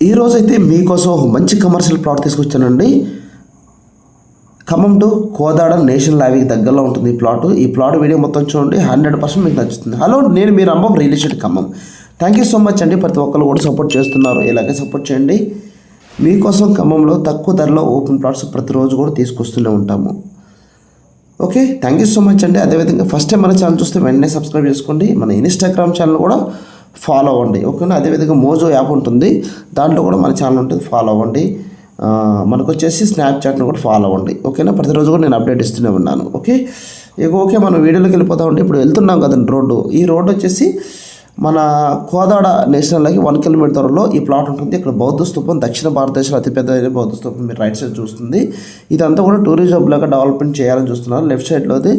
ఈరోజైతే మీకోసం ఒక మంచి కమర్షియల్ ప్లాట్ తీసుకొచ్చానండి. ఖమ్మం టు కోదాడ నేషనల్ హైవేకి దగ్గరలో ఉంటుంది ఈ ప్లాట్ వీడియో మొత్తం చూడండి, 100% మీకు నచ్చుతుంది. హలో, నేను మీ రంభం real estate Khammam. Thank you so much అండి. ప్రతి ఒక్కరు కూడా సపోర్ట్ చేస్తున్నారు, ఇలాగే సపోర్ట్ చేయండి. మీకోసం ఖమ్మంలో తక్కువ ధరలో ఓపెన్ ప్లాట్స్ ప్రతిరోజు కూడా తీసుకొస్తూనే ఉంటాము. Okay, thank you so much అండి. అదేవిధంగా ఫస్ట్ టైం మన ఛానల్ చూస్తే వెంటనే సబ్స్క్రైబ్ చేసుకోండి. మన ఇన్స్టాగ్రామ్ ఛానల్ కూడా ఫాలో అవ్వండి, ఓకేనా. అదేవిధంగా మోజో యాప్ ఉంటుంది, దాంట్లో కూడా మన ఛానల్ ఉంటుంది, ఫాలో అవ్వండి. మనకు వచ్చేసి స్నాప్చాట్ని కూడా ఫాలో అవ్వండి, ఓకేనా. ప్రతిరోజు కూడా నేను అప్డేట్ ఇస్తూనే ఉన్నాను. ఓకే, మనం వీడియోలోకి వెళ్ళిపోతామండి. ఇప్పుడు వెళ్తున్నాం కదండి రోడ్డు. ఈ రోడ్డు వచ్చేసి మన కోదాడ నేషనల్కి 1 కిలోమీటర్ దూరంలో ఈ ప్లాట్ ఉంటుంది. ఇక్కడ బౌద్ధ స్తూపం, దక్షిణ భారతదేశంలో అతిపెద్ద బౌద్ధ స్తూపం మీరు రైట్ సైడ్ చూస్తుంది. ఇదంతా కూడా టూరిజం లాగా డెవలప్మెంట్ చేయాలని చూస్తున్నారు. లెఫ్ట్ సైడ్లోది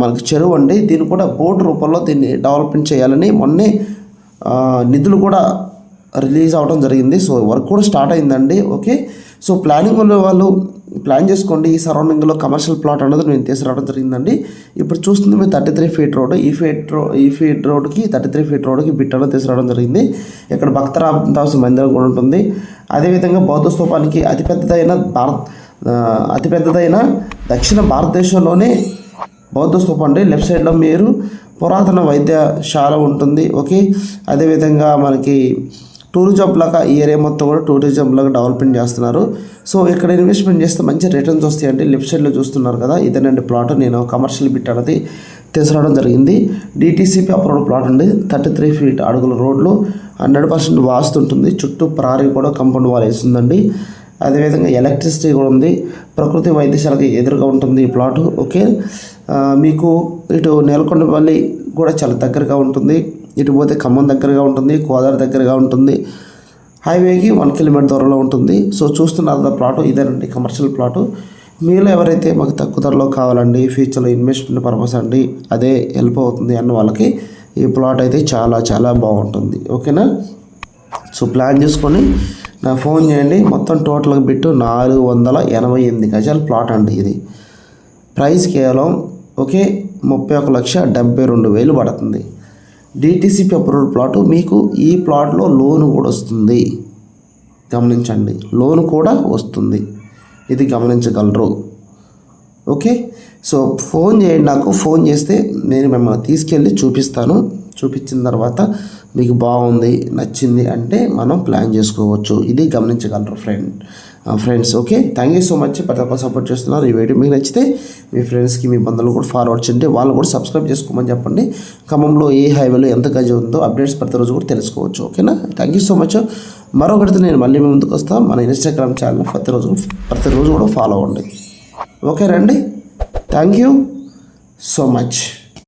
మనకి చెరువు అండి. దీన్ని కూడా బోర్డు రూపంలో దీన్ని డెవలప్మెంట్ చేయాలని మొన్నే నిధులు కూడా రిలీజ్ అవ్వడం జరిగింది. సో వర్క్ కూడా స్టార్ట్ అయిందండి. ఓకే, సో ప్లానింగ్ వాళ్ళు ప్లాన్ చేసుకోండి. ఈ సరౌండింగ్లో కమర్షియల్ ప్లాట్ అనేది నేను తీసుకురావడం జరిగిందండి. ఇప్పుడు చూస్తుంది మీరు 33 ఫీట్ రోడ్. ఈ ఫీట్ రోడ్కి 33 ఫీట్ రోడ్కి బిట్ అనేది తీసుకురావడం జరిగింది. ఇక్కడ భక్తరామదాస్ మందిరం కూడా ఉంటుంది. అదేవిధంగా బౌద్ధ స్తూపానికి అతిపెద్దదైన దక్షిణ భారతదేశంలోనే బౌద్ధ స్తూపం అండి. లెఫ్ట్ సైడ్లో మీరు పురాతన వైద్యశాల ఉంటుంది. ఓకే, అదేవిధంగా మనకి టూరిజం లాగా ఈ ఏరియా మొత్తం కూడా టూరిజం లాగా డెవలప్మెంట్ చేస్తున్నారు. సో ఇక్కడ ఇన్వెస్ట్మెంట్ చేస్తే మంచి రిటర్న్స్ వస్తాయండి. లెఫ్ట్ సైడ్లో చూస్తున్నారు కదా, ఇదేనండి ప్లాట్. నేను కమర్షియల్ బిట్ అనేది తీసుకురావడం జరిగింది. డిటీసీపీ అప్రూవ్డ్ ప్లాట్ అండి. 33 ఫీట్ అడుగుల రోడ్లు, 100% వాస్తు ఉంటుంది. చుట్టూ ప్రారీ కూడా కాంపౌండ్ వాల్ వేస్తుందండి. అదేవిధంగా ఎలక్ట్రిసిటీ కూడా ఉంది. ప్రకృతి వైద్యశాలకి ఎదురుగా ఉంటుంది ఈ ప్లాట్. ఓకే, మీకు ఇటు నేలకొండపల్లి కూడా చాలా దగ్గరగా ఉంటుంది. ఇటు పోతే ఖమ్మం దగ్గరగా ఉంటుంది, కోదాడ దగ్గరగా ఉంటుంది. హైవేకి 1 కిలోమీటర్ దూరంలో ఉంటుంది. సో చూస్తున్నారు ప్లాటు, ఇదేనండి కమర్షియల్ ప్లాటు. మీలో ఎవరైతే మాకు తక్కువ ధరలో కావాలండి, ఫ్యూచర్లో ఇన్వెస్ట్మెంట్ పర్పస్ అండి, అదే హెల్ప్ అవుతుంది అన్న వాళ్ళకి ఈ ప్లాట్ అయితే చాలా చాలా బాగుంటుంది, ఓకేనా. సో ప్లాన్ చేసుకొని నాకు ఫోన్ చేయండి. మొత్తం టోటల్గా బిట్టు 488 గజాల ప్లాట్ అండి. ఇది ప్రైస్ కేవలం 31,72,000 పడుతుంది. DTCP approved plot. మీకు ఈ ప్లాట్లో లోన్ కూడా వస్తుంది, గమనించండి. లోన్ కూడా వస్తుంది, ఇది గమనించగలరు. ఓకే, సో ఫోన్ చేయండి. నాకు ఫోన్ చేస్తే నేను మిమ్మల్ని తీసుకెళ్ళి చూపిస్తాను. చూపించిన తర్వాత మీకు బాగుంది, నచ్చింది అంటే మనం ప్లాన్ చేసుకోవచ్చు. ఇది గమనించగలరు friends. Okay, thank you so much. ప్రతి ఒక్కరు సపోర్ట్ చేస్తున్నారు. ఈ వీడియో మీకు నచ్చితే మీ ఫ్రెండ్స్కి, మీ బంధువులు కూడా ఫార్వర్డ్ చేయండి. వాళ్ళు కూడా సబ్స్క్రైబ్ చేసుకోమని చెప్పండి. ఖమ్మంలో ఏ హైవేలో ఎంత గజం ఉందో అప్డేట్స్ ప్రతిరోజు కూడా తెలుసుకోవచ్చు, ఓకేనా. Thank you so much. మరొకటి నేను మళ్ళీ మీ ముందుకు వస్తాను. మన ఇన్స్టాగ్రామ్ ఛానల్ ప్రతిరోజు కూడా ఫాలో అవ్వండి. ఓకే రండి. Thank you so much.